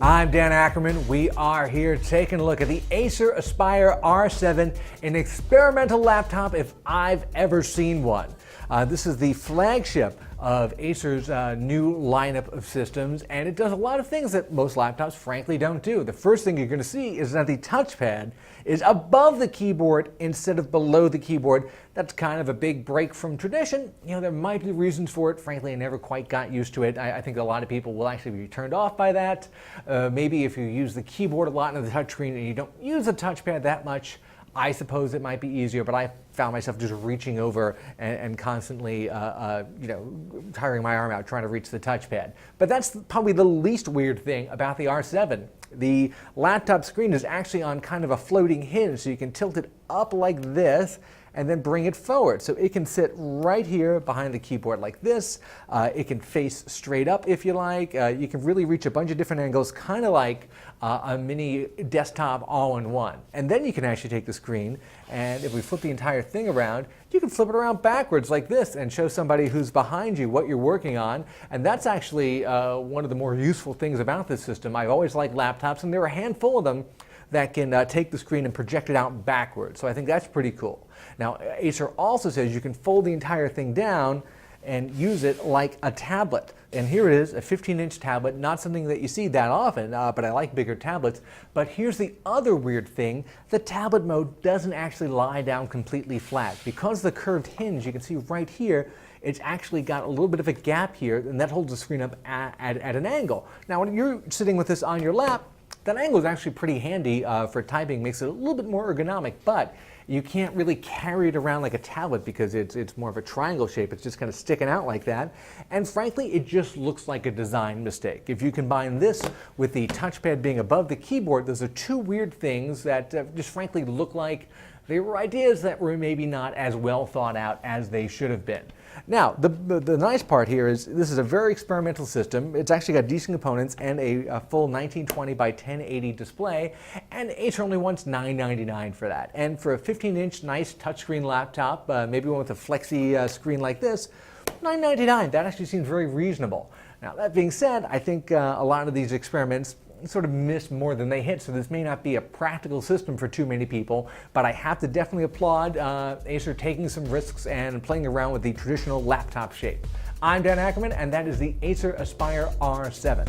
I'm Dan Ackerman. We are here taking a look at the Acer Aspire R7, an experimental laptop if I've ever seen one. This is the flagship of Acer's new lineup of systems, and it does a lot of things that most laptops frankly don't do. The first thing you're going to see is that the touchpad is above the keyboard instead of below the keyboard. That's kind of a big break from tradition. You know, there might be reasons for it. Frankly, I never quite got used to it. I think a lot of people will actually be turned off by that. Maybe if you use the keyboard a lot in the touchscreen and you don't use the touchpad that much, I suppose it might be easier, but I found myself just reaching over and constantly, tiring my arm out trying to reach the touchpad. But that's probably the least weird thing about the R7. The laptop screen is actually on kind of a floating hinge, so you can tilt it up like this and then bring it forward. So it can sit right here behind the keyboard like this. It can face straight up if you like. You can really reach a bunch of different angles, kind of like a mini desktop all-in-one. And then you can actually take the screen, and if we flip the entire thing around, you can flip it around backwards like this and show somebody who's behind you what you're working on. And that's actually one of the more useful things about this system. I've always liked laptops, and there are a handful of them that can take the screen and project it out backwards. So I think that's pretty cool. Now, Acer also says you can fold the entire thing down and use it like a tablet. And here it is, a 15-inch tablet, not something that you see that often, but I like bigger tablets. But here's the other weird thing. The tablet mode doesn't actually lie down completely flat. Because of the curved hinge, you can see right here, it's actually got a little bit of a gap here, and that holds the screen up at an angle. Now, when you're sitting with this on your lap, that angle is actually pretty handy for typing, makes it a little bit more ergonomic, but you can't really carry it around like a tablet because it's more of a triangle shape. It's just kind of sticking out like that. And frankly, it just looks like a design mistake. If you combine this with the touchpad being above the keyboard, those are two weird things that just frankly look like they were ideas that were maybe not as well thought out as they should have been. Now, the nice part here is this is a very experimental system. It's actually got decent components and a full 1920 by 1080 display, and Acer only wants $999 for that. And for a 15-inch nice touchscreen laptop, maybe one with a flexi screen like this, $999, that actually seems very reasonable. Now, that being said, I think a lot of these experiments sort of miss more than they hit, so this may not be a practical system for too many people, but I have to definitely applaud Acer taking some risks and playing around with the traditional laptop shape. I'm Dan Ackerman, and that is the Acer Aspire R7.